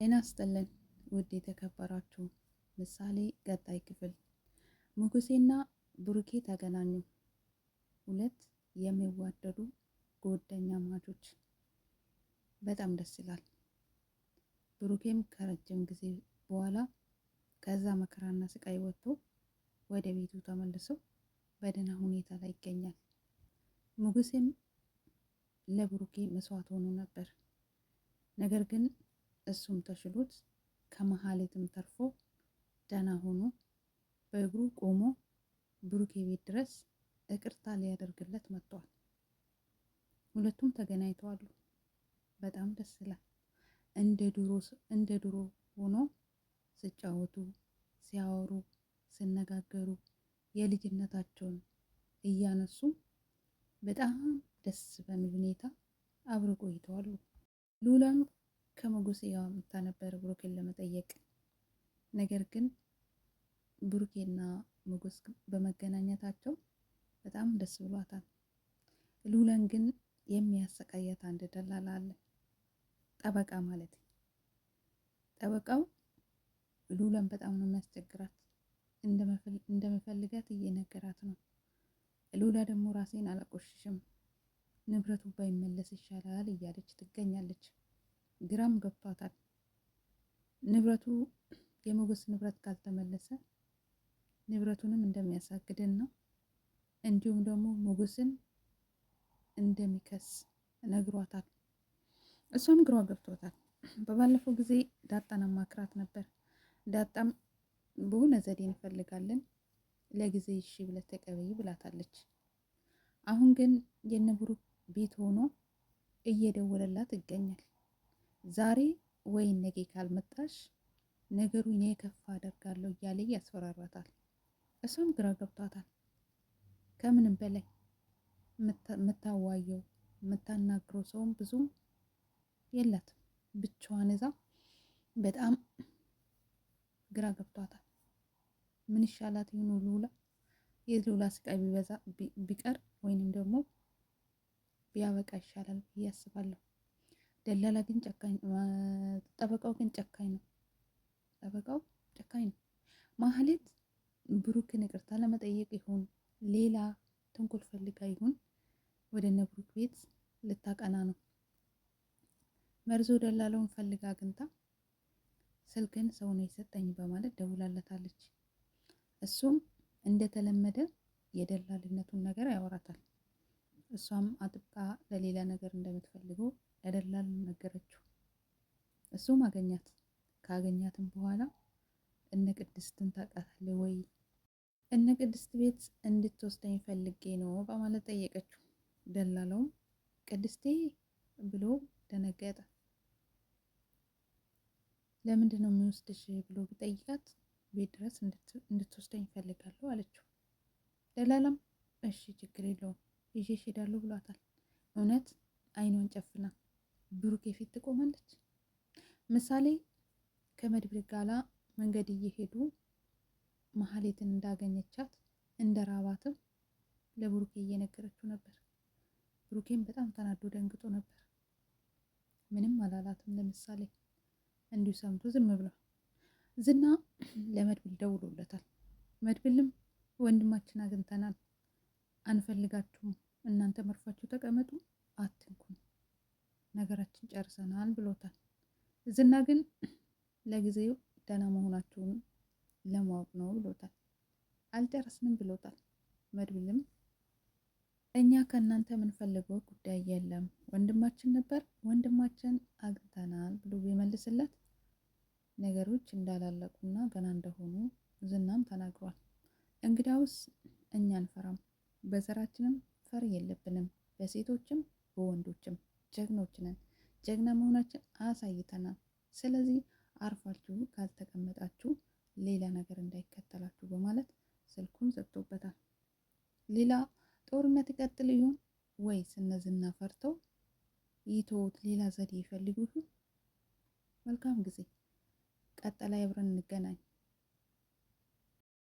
ጤና ይስጥልን ውድ የተከበራችሁ ምሳሌ ቀጣይ ክፍል። ሞገሴና ብሩኬ ተገናኙ። ሁለት የሚዋደዱ ጓደኛ ማቾች። በጣም ደስ ይላል። ብሩኬም ከረጅም ጊዜ በኋላ ከዛ መከራና ስቃይ ወጥቶ ወደ ቤቱ ተመልሶ በደህና ሁኔታ ላይ ይገኛል። ሞገሴም ለብሩኬ መስዋዕት ሆኖ ነበር። ነገር ግን እሱም ተሽሎት ከመሀሌትም ተርፎ ደህና ሆኖ በእግሩ ቆሞ ብሩኬ ቤት ድረስ ይቅርታ ሊያደርግለት መጥቷል። ሁለቱም ተገናኝተዋል። በጣም ደስ ይላል። እንደ ድሮ ሆኖ ሲጫወቱ፣ ሲያወሩ፣ ሲነጋገሩ የልጅነታቸውን እያነሱ በጣም ደስ በሚል ሁኔታ አብረው ቆይተዋል። ሉላም ከሞገሴ ጋር መታ ነበር ብሩኬን ለመጠየቅ። ነገር ግን ብሩኬና ሞገስ በመገናኘታቸው በጣም ደስ ብሏታል። ሉላን ግን የሚያሰቃያት አንድ ደላላ አለ። ጠበቃ ማለት ጠበቃው ሉላን በጣም ነው የሚያስቸግራት። እንደመፈልጋት እየነገራት ነው። ሉላ ደግሞ ራሴን አላቆሽሽም፣ ንብረቱ ባይመለስ ይሻላል እያለች ትገኛለች። ግራም ገብቷታል። ንብረቱ የሞገስ ንብረት ካልተመለሰ ንብረቱንም እንደሚያሳግድና እንዲሁም ደግሞ ሞገስን እንደሚከስ ነግሯታል። እሷም ግሯ ገብቷታል። በባለፈው ጊዜ ዳጣን አማክራት ነበር። ዳጣም በሆነ ዘዴ እንፈልጋለን ለጊዜ እሺ ብለህ ተቀበይ ብላታለች። አሁን ግን የነብሩክ ቤት ሆኖ እየደወለላት ይገኛል። ዛሬ ወይ ነገ ካልመጣሽ ነገሩን የከፋ አደርጋለሁ እያለ ያስፈራራታል። እሷም ግራ ገብቷታል። ከምንም በላይ የምታዋየው የምታናግረው ሰውም ብዙም የላትም። ብቻዋን እዛ በጣም ግራ ገብቷታል። ምን ይሻላት ይሆን? ሉላ የሉላ ስቃይ ቢበዛ ቢቀር ወይንም ደግሞ ቢያበቃ ይሻላል ብዬ አስባለሁ። ደላላ ግን ጨካኝ፣ ጠበቃው ግን ጨካኝ ነው። ጠበቃው ጨካኝ ነው። ማህሌት ብሩክን ይቅርታ ለመጠየቅ ይሁን ሌላ ተንኮል ፈልጋ ይሁን ወደ እነ ብሩክ ቤት ልታቀና ነው። መርዞ ደላላውን ፈልጋ አግኝታ ስልክን ሰው ነው የሰጠኝ በማለት ደውላለታለች። እሱም እንደተለመደ የደላልነቱን ነገር ያወራታል። እሷም አጥብቃ ለሌላ ነገር እንደምትፈልገው ለደላሉ ነገረችው። እሱም አገኛት። ካገኛትም በኋላ እነ ቅድስትን ታውቃታለህ ወይ? እነ ቅድስት ቤት እንድትወስደኝ ፈልጌ ነው በማለት ጠየቀችው። ደላላውም ቅድስቴ ብሎ ደነገጠ። ለምንድን ነው የሚወስድሽ ብሎ ቢጠይቃት ቤት ድረስ እንድትወስደኝ እፈልጋለሁ አለችው። ደላላም እሺ ችግር የለውም ይዤሽ እሄዳለሁ ብሏታል። እውነት አይኗን ጨፍና ብሩክ የፊት ትቆማለች። ምሳሌ ከመድብል ጋላ መንገድ እየሄዱ መሀሌትን እንዳገኘቻት እንደ ራባትም ለብሩኬ እየነገረችው ነበር። ብሩኬም በጣም ተናዶ ደንግጦ ነበር። ምንም አላላትም ለምሳሌ እንዲሁ ሰምቶ ዝም ብሏል። ዝና ለመድብል ደውሎለታል። መድብልም ወንድማችን አግኝተናል፣ አንፈልጋችሁም፣ እናንተ መርፋችሁ ተቀመጡ፣ አትንኩን፣ ነገራችን ጨርሰናል ብሎታል። ዝና ግን ለጊዜው ደህና መሆናችሁን ለማወቅ ነው ብሎታል። አልጨረስንም ብሎታል። መድብልም እኛ ከእናንተ የምንፈልገው ጉዳይ የለም፣ ወንድማችን ነበር፣ ወንድማችን አግኝተናል ብሎ ቢመልስለት ነገሮች እንዳላለቁና ገና እንደሆኑ ዝናም ተናግሯል። እንግዳውስ እኛ አንፈራም፣ በዘራችንም ፈር የለብንም፣ በሴቶችም በወንዶችም ጀግኖች ነን፣ ጀግና መሆናችን አሳይተናል። ስለዚህ አርፋችሁ ካልተቀመጣችሁ ሌላ ነገር እንዳይከተላችሁ በማለት ስልኩን ዘግቶበታል። ሌላ ጦርነት ይቀጥል ይሆን ወይስ እነ ዝና ፈርተው ይተውት ሌላ ዘዴ ይፈልጉ ይሆን? መልካም ጊዜ። ቀጣላይ አብረን እንገናኝ።